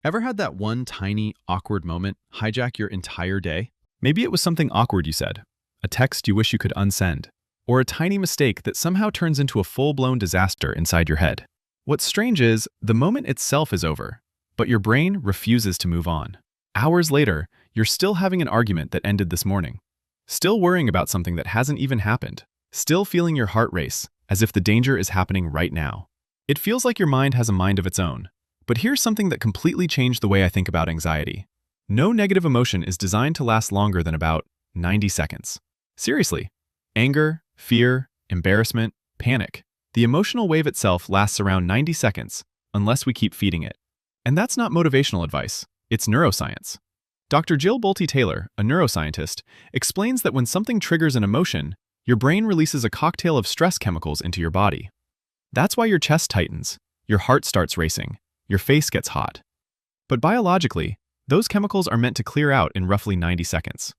Ever had that one tiny, awkward moment hijack your entire day? Maybe it was something awkward you said, a text you wish you could unsend, or a tiny mistake that somehow turns into a full-blown disaster inside your head. What's strange is, the moment itself is over, but your brain refuses to move on. Hours later, you're still having an argument that ended this morning, still worrying about something that hasn't even happened, still feeling your heart race, as if the danger is happening right now. It feels like your mind has a mind of its own. But here's something that completely changed the way I think about anxiety. No negative emotion is designed to last longer than about 90 seconds. Seriously. Anger, fear, embarrassment, panic. The emotional wave itself lasts around 90 seconds, unless we keep feeding it. And that's not motivational advice, it's neuroscience. Dr. Jill Bolte-Taylor, a neuroscientist, explains that when something triggers an emotion, your brain releases a cocktail of stress chemicals into your body. That's why your chest tightens, your heart starts racing, your face gets hot. But biologically, those chemicals are meant to clear out in roughly 90 seconds.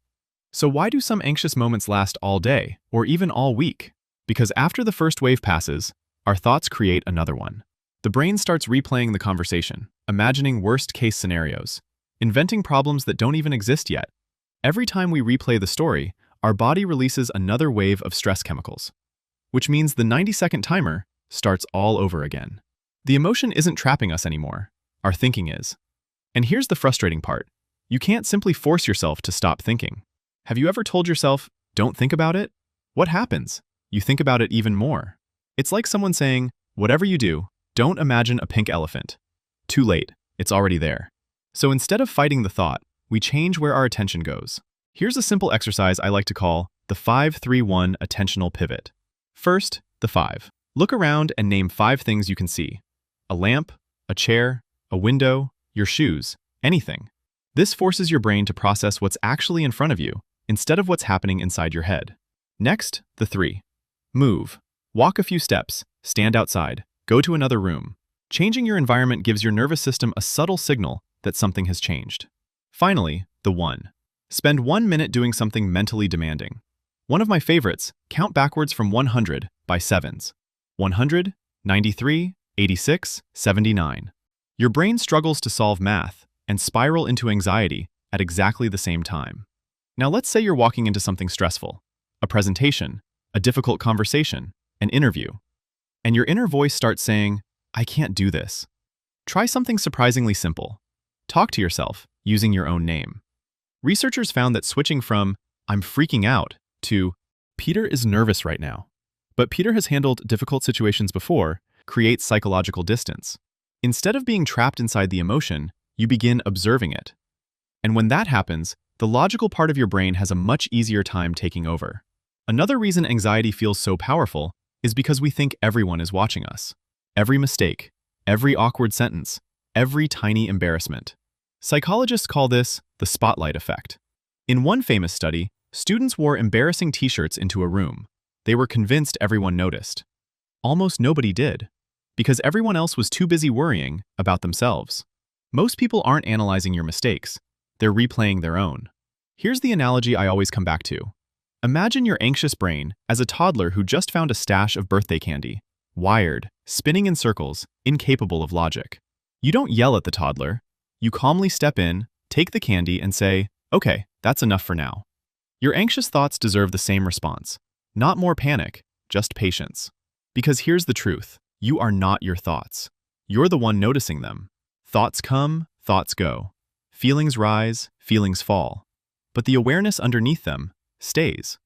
So why do some anxious moments last all day, or even all week? Because after the first wave passes, our thoughts create another one. The brain starts replaying the conversation, imagining worst-case scenarios, inventing problems that don't even exist yet. Every time we replay the story, our body releases another wave of stress chemicals, which means the 90-second timer starts all over again. The emotion isn't trapping us anymore. Our thinking is. And here's the frustrating part. You can't simply force yourself to stop thinking. Have you ever told yourself, don't think about it? What happens? You think about it even more. It's like someone saying, whatever you do, don't imagine a pink elephant. Too late. It's already there. So instead of fighting the thought, we change where our attention goes. Here's a simple exercise I like to call the 5-3-1 Attentional Pivot. First, the 5. Look around and name 5 things you can see. A lamp, a chair, a window, your shoes, anything. This forces your brain to process what's actually in front of you, instead of what's happening inside your head. Next, the 3. Move. Walk a few steps, stand outside, go to another room. Changing your environment gives your nervous system a subtle signal that something has changed. Finally, the 1. Spend 1 minute doing something mentally demanding. One of my favorites, count backwards from 100 by sevens. 100, 93, 86, 79. Your brain struggles to solve math and spiral into anxiety at exactly the same time. Now let's say you're walking into something stressful, a presentation, a difficult conversation, an interview, and your inner voice starts saying, I can't do this. Try something surprisingly simple. Talk to yourself using your own name. Researchers found that switching from, I'm freaking out, to, Peter is nervous right now, but Peter has handled difficult situations before, creates psychological distance. Instead of being trapped inside the emotion, you begin observing it. And when that happens, the logical part of your brain has a much easier time taking over. Another reason anxiety feels so powerful is because we think everyone is watching us. Every mistake, every awkward sentence, every tiny embarrassment. Psychologists call this the spotlight effect. In one famous study, students wore embarrassing t-shirts into a room. They were convinced everyone noticed. Almost nobody did, because everyone else was too busy worrying about themselves. Most people aren't analyzing your mistakes, they're replaying their own. Here's the analogy I always come back to. Imagine your anxious brain as a toddler who just found a stash of birthday candy, wired, spinning in circles, incapable of logic. You don't yell at the toddler. You calmly step in, take the candy, and say, okay, that's enough for now. Your anxious thoughts deserve the same response. Not more panic, just patience. Because here's the truth. You are not your thoughts. You're the one noticing them. Thoughts come, thoughts go. Feelings rise, feelings fall. But the awareness underneath them stays.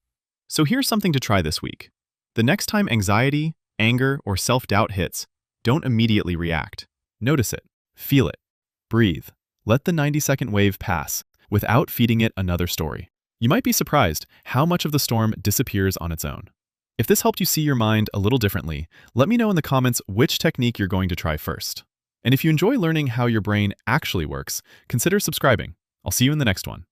So here's something to try this week. The next time anxiety, anger, or self-doubt hits, don't immediately react. Notice it. Feel it. Breathe. Let the 90-second wave pass without feeding it another story. You might be surprised how much of the storm disappears on its own. If this helped you see your mind a little differently, let me know in the comments which technique you're going to try first. And if you enjoy learning how your brain actually works, consider subscribing. I'll see you in the next one.